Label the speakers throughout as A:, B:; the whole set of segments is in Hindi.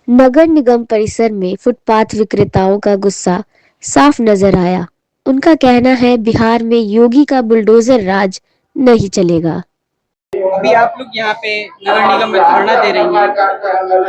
A: नगर निगम परिसर में फुटपाथ विक्रेताओं का गुस्सा साफ नजर आया। उनका कहना है बिहार में योगी का बुलडोजर राज नहीं चलेगा।
B: अभी आप लोग यहाँ पे नगर निगम में धरना दे रही हैं।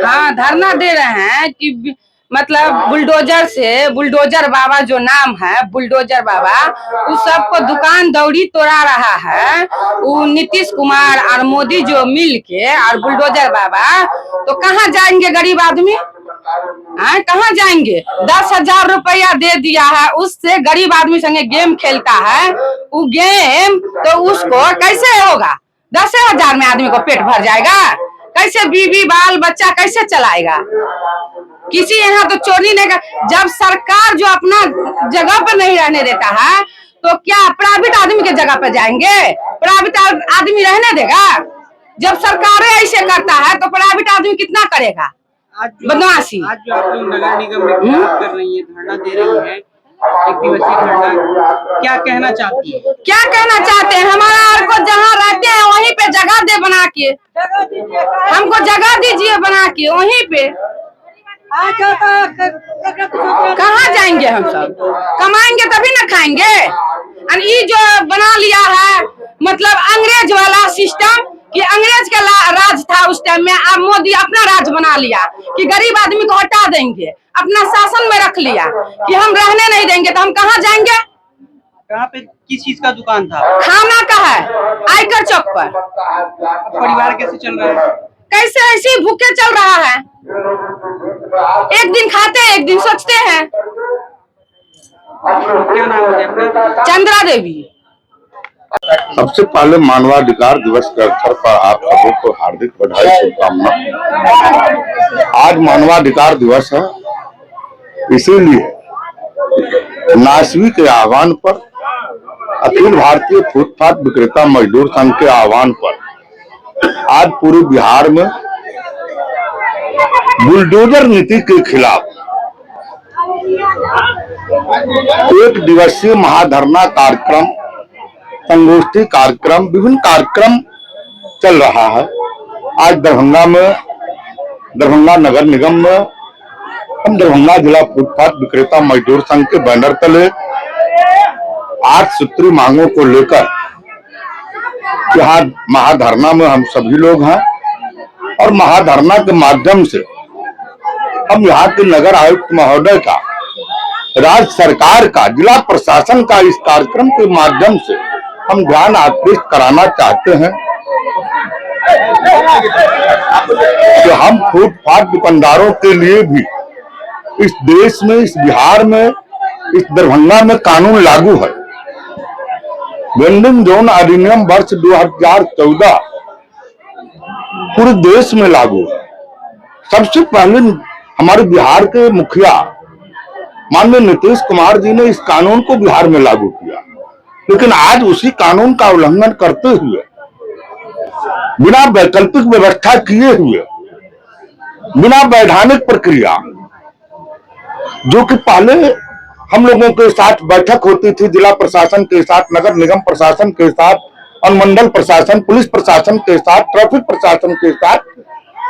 C: हाँ, धरना दे रहे हैं कि मतलब बुलडोजर से, बुलडोजर बाबा जो नाम है बुलडोजर बाबा, उस सबको दुकान दौड़ी तोड़ा रहा है। वो नीतीश कुमार और मोदी जो मिल के और बुलडोजर बाबा, तो कहाँ जाएंगे गरीब आदमी? हाँ, कहाँ जाएंगे? 10,000 रुपया दे दिया है, उससे गरीब आदमी संगे गेम खेलता है। वो गेम तो उसको कैसे होगा? 10,000 में आदमी को पेट भर जाएगा? कैसे बीवी बाल बच्चा कैसे चलाएगा? किसी यहाँ तो चोरी नहीं कर। जब सरकार जो अपना जगह पर नहीं रहने देता है, तो क्या प्राइवेट आदमी के जगह पर जाएंगे? प्राइवेट आदमी रहने देगा? जब सरकार ऐसे करता है तो प्राइवेट आदमी कितना करेगा? बदमाशी।
B: आज जो आप लोग नगर निगम में विरोध कर रही है, धरना दे रही है, एक दिवसीय धरना, क्या कहना चाहती है?
C: क्या कहना चाहते हैं? हमारा को जहाँ रहते हैं वहीं पे जगह दे बना के, हमको जगह दीजिए बना के वहीं पे। कहाँ जाएंगे हम सब? कमाएंगे तभी ना खाएंगे। और ये जो बना लिया है मतलब अंग्रेज वाला सिस्टम, कि अंग्रेज का राज था उस टाइम में, अब मोदी अपना राज बना लिया कि गरीब आदमी को हटा देंगे, अपना शासन में रख लिया कि हम रहने नहीं देंगे। तो हम कहाँ जाएंगे?
B: कहाँ पे किस चीज का दुकान था?
C: खाना का है, आयकर चौक पर।
B: परिवार कैसे चल रहा है?
C: कैसे ऐसे ही भूखे चल रहा है। एक दिन खाते हैं, एक दिन सोचते हैं।
B: क्या नाम है अपना?
C: चंद्रा देवी।
D: सबसे पहले मानवाधिकार दिवस के अवसर पर आप सबों को हार्दिक बधाई, शुभकामना। आज मानवाधिकार दिवस है, इसीलिए नासवी के आह्वान पर, अखिल भारतीय फुटपाथ विक्रेता मजदूर संघ के आह्वान पर आज पूरे बिहार में बुलडोजर नीति के खिलाफ एक दिवसीय महाधरना कार्यक्रम, संगोष्ठी कार्यक्रम, विभिन्न कार्यक्रम चल रहा है। आज दरभंगा में, दरभंगा नगर निगम में हम दरभंगा जिला फुटपाथ विक्रेता मजदूर संघ के बैनर तले 8 सूत्री मांगों को लेकर यहाँ महाधरना में हम सभी लोग हैं। और महाधरना के माध्यम से हम यहाँ के नगर आयुक्त महोदय का, राज्य सरकार का, जिला प्रशासन का इस कार्यक्रम के माध्यम से हम ध्यान आकृष्ट कराना चाहते हैं कि हम फुटपाथ दुकानदारों के लिए भी इस देश में, इस बिहार में, इस दरभंगा में कानून लागू है। वेंडिंग जोन अधिनियम वर्ष 2014 पूरे देश में लागू है। सबसे पहले हमारे बिहार के मुखिया माननीय नीतीश कुमार जी ने इस कानून को बिहार में लागू किया, लेकिन आज उसी कानून का उल्लंघन करते हुए, बिना वैकल्पिक व्यवस्था किए हुए, बिना वैधानिक प्रक्रिया, जो कि पहले हम लोगों के साथ बैठक होती थी, जिला प्रशासन के साथ, नगर निगम प्रशासन के साथ, अनुमंडल प्रशासन, पुलिस प्रशासन के साथ, ट्रैफिक प्रशासन के साथ,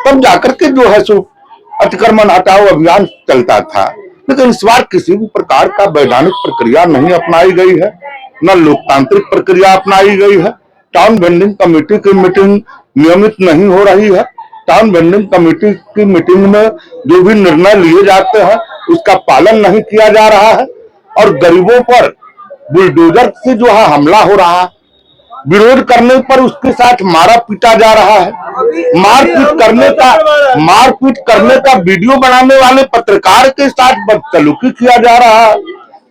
D: तब जाकर के जो है सो अतिक्रमण हटाओ अभियान चलता था। लेकिन इस बार किसी भी प्रकार का वैधानिक प्रक्रिया नहीं अपनाई गई है, न लोकतांत्रिक प्रक्रिया अपनाई गई है। टाउन वेंडिंग कमेटी की मीटिंग नियमित नहीं हो रही है। टाउन वेंडिंग कमेटी की मीटिंग में जो भी निर्णय लिए जाते हैं उसका पालन नहीं किया जा रहा है और गरीबों पर बुलडोजर से जो है हमला हो रहा है। विरोध करने पर उसके साथ मारा पीटा जा रहा है। मारपीट करने का वीडियो बनाने वाले पत्रकार के साथ बदसलूकी किया जा रहा है।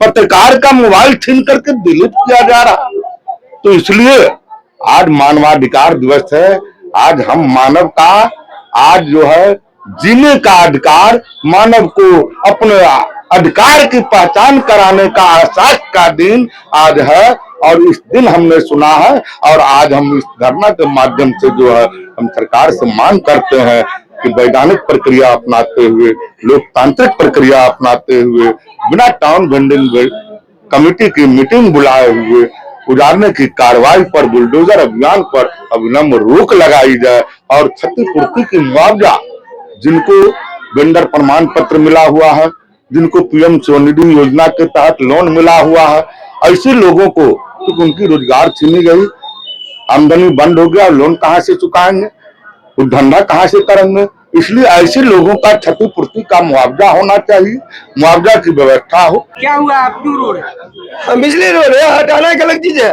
D: पत्रकार का मोबाइल छीन करके डिलीट किया जा रहा है। तो इसलिए आज मानवाधिकार दिवस है। आज हम मानव का, आज जो है जीने का अधिकार, मानव को अपने अधिकार की पहचान कराने का एहसास का दिन आज है। और इस दिन हमने सुना है और आज हम इस धरना के माध्यम से जो है हम सरकार से मांग करते हैं कि वैधानिक प्रक्रिया अपनाते हुए, लोकतांत्रिक प्रक्रिया अपनाते हुए, बिना टाउन वेंडिंग कमेटी की मीटिंग बुलाए हुए उजाड़ने की कार्रवाई पर, बुलडोजर अभियान पर अविलंब रोक लगाई जाए और क्षतिपूर्ति की मुआवजा जिनको वेंडर प्रमाण पत्र मिला हुआ है, जिनको पीएम स्वनिधि योजना के तहत लोन मिला हुआ है। ऐसे लोगों को तो उनकी रोजगार छीनी गई, आमदनी बंद हो गया, लोन कहाँ से चुकाएंगे, वो धंधा कहाँ से करेंगे। इसलिए ऐसे लोगों का क्षतिपूर्ति का मुआवजा होना चाहिए, मुआवजा की व्यवस्था हो।
B: क्या हुआ, आप क्यों रो रहे हैं?
E: बिजली रो रहे हैं, हटाना एक अलग चीज है।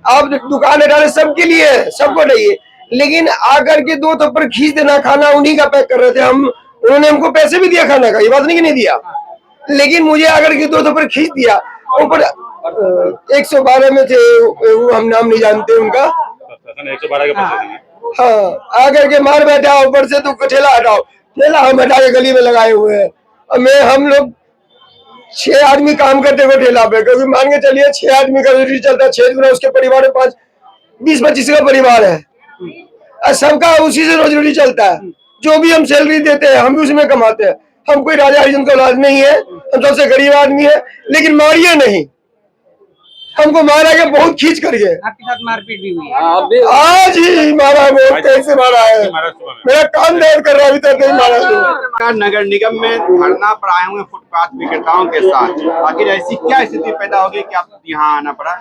E: आप दुकान हटाने सबके लिए है, सबको नहीं है, लेकिन आकर के दो थप्पड़ खींच देना, खाना उन्हीं का पैक कर रहे थे हम, उन्होंने हमको पैसे भी दिया खाने का, ये बात नहीं कि नहीं दिया, लेकिन मुझे आकर के दो थप्पड़ खींच दिया। ऊपर 112 में थे, वो हम नाम नहीं जानते उनका,
F: 112 का
E: हाँ, आकर के मार बैठा, ऊपर से तो ठेला हटाओ, ठेला हम हटा के गली में लगाए हुए हैं। और हम लोग 6 आदमी काम करते हुए ठेला पे, क्योंकि मान के चलिए 6 आदमी का रोटी चलता है, 6 गुना उसके परिवार में 20-25 का परिवार है, और सबका उसी से रोजी रोटी चलता है। जो भी हम सैलरी देते हैं हम भी उसमें कमाते हैं। हम कोई राजा हरिजन का औलाद नहीं है, हम सबसे गरीब आदमी है, लेकिन मारिए नहीं, हमको मारा गया बहुत खींच करके।
B: आपके साथ मारपीट भी हुई है?
E: आज ही मारा, बहुत कैसे मारा है, मेरा कान दर्द कर रहा है, अभी तक नहीं मारा।
F: नगर निगम में धरना पर आए हुए फुटपाथ विक्रेताओं के साथ आखिर ऐसी क्या स्थिति पैदा होगी कि आप यहाँ आना पड़ा?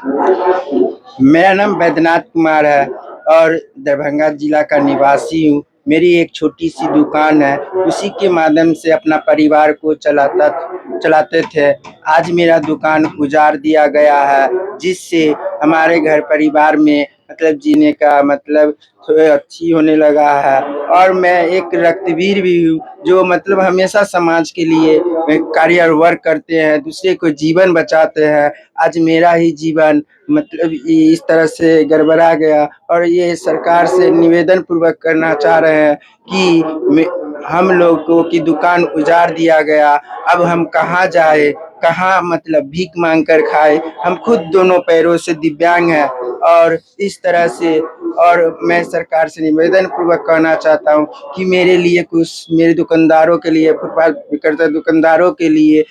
G: मेरा नाम बैद्यनाथ कुमार है और दरभंगा जिला का निवासी हूँ। मेरी एक छोटी सी दुकान है, उसी के माध्यम से अपना परिवार को चलाते थे। आज मेरा दुकान उजाड़ दिया गया है, जिससे हमारे घर परिवार में मतलब जीने का मतलब अच्छी होने लगा है। और मैं एक रक्तवीर भी हूँ, जो मतलब हमेशा समाज के लिए कार्य वर्क करते हैं, दूसरे को जीवन बचाते हैं। आज मेरा ही जीवन मतलब इस तरह से गड़बड़ा गया, और ये सरकार से निवेदन पूर्वक करना चाह रहे हैं कि हम लोगों की दुकान उजाड़ दिया गया, अब हम कहाँ जाए, कहाँ मतलब भीख मांग कर खाए। हम खुद दोनों पैरों से दिव्यांग हैं, और इस तरह से और मैं सरकार से निवेदन पूर्वक कहना चाहता हूँ कि मेरे लिए कुछ, मेरे दुकानदारों के लिए, फुटपाथ विक्रेता दुकानदारों के लिए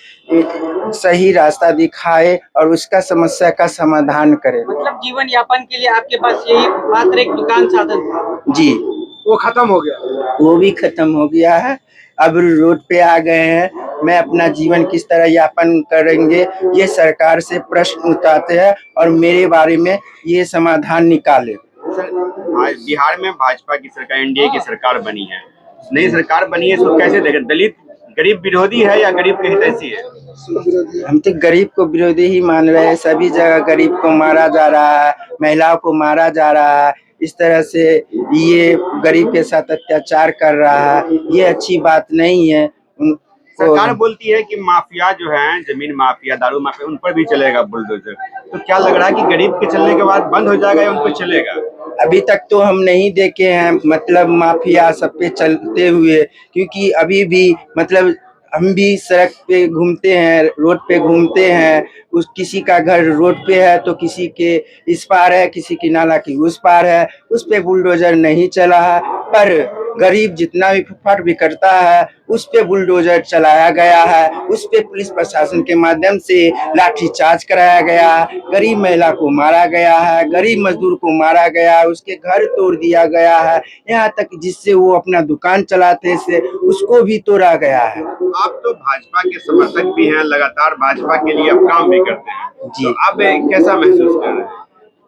G: सही रास्ता दिखाए और उसका समस्या का समाधान करे।
B: मतलब जीवन यापन के लिए आपके पास यही मात्र एक दुकान साधन था?
G: जी,
E: वो खत्म हो गया,
G: वो भी खत्म हो गया है। अब रोड पे आ गए हैं। मैं अपना जीवन किस तरह यापन करेंगे, ये सरकार से प्रश्न उठाते हैं और मेरे बारे में ये समाधान निकाले।
F: सर, बिहार में भाजपा की सरकार, एनडीए की सरकार बनी है, नई सरकार बनी है, इसको कैसे देखें? दलित गरीब विरोधी है या गरीब के हितैषी है?
G: हम तो गरीब को विरोधी ही मान रहे हैं। सभी जगह गरीब को मारा जा रहा है, महिलाओं को मारा जा रहा है, इस तरह से ये गरीब के साथ अत्याचार कर रहा है, ये अच्छी बात नहीं है।
F: सरकार बोलती है कि माफिया जो है, जमीन माफिया, दारू माफिया, उन पर भी चलेगा बुलडोजर। तो क्या लग रहा है कि गरीब के चलने के बाद बंद हो जाएगा या उन पर चलेगा?
G: अभी तक तो हम नहीं देखे हैं मतलब माफिया सब पे चलते हुए, क्योंकि अभी भी मतलब हम भी सड़क पे घूमते हैं, रोड पे घूमते हैं। उस किसी का घर रोड पे है तो किसी के इस पार है, किसी की नाला की उस पार है, उस पे बुलडोजर नहीं चला है। पर गरीब जितना भी फुटपाथ विक्रेता है उस पे बुलडोजर चलाया गया है, उस पे पुलिस प्रशासन के माध्यम से लाठीचार्ज कराया गया है, गरीब महिला को मारा गया है, गरीब मजदूर को मारा गया है, उसके घर तोड़ दिया गया है, यहाँ तक जिससे वो अपना दुकान चलाते थे उसको भी तोड़ा गया है।
F: आप तो भाजपा के समर्थक भी हैं, लगातार भाजपा के लिए आप काम भी करते हैं जी, तो आप कैसा महसूस कर रहे हैं?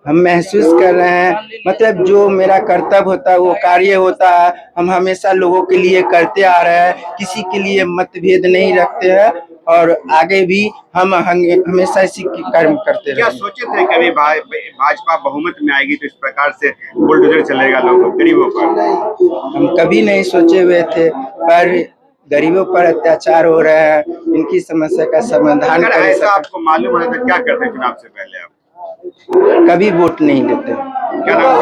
G: हम महसूस कर रहे हैं मतलब जो मेरा कर्तव्य होता है वो कार्य होता है, हम हमेशा लोगों के लिए करते आ रहे हैं, किसी के लिए मतभेद नहीं रखते हैं और आगे भी हम हमेशा इसी कर्म करते रहे।
F: क्या सोचे थे कभी भाजपा बहुमत में आएगी तो इस प्रकार से बुलडोजर चलेगा लोगों गरीबों पर?
G: हम कभी नहीं सोचे हुए थे, पर गरीबों पर अत्याचार हो रहा है, इनकी समस्या का समाधान
F: अगर ऐसा आपको मालूम है तो क्या करते चुनाव से पहले? आप
G: कभी वोट नहीं देते।
F: क्या नाम?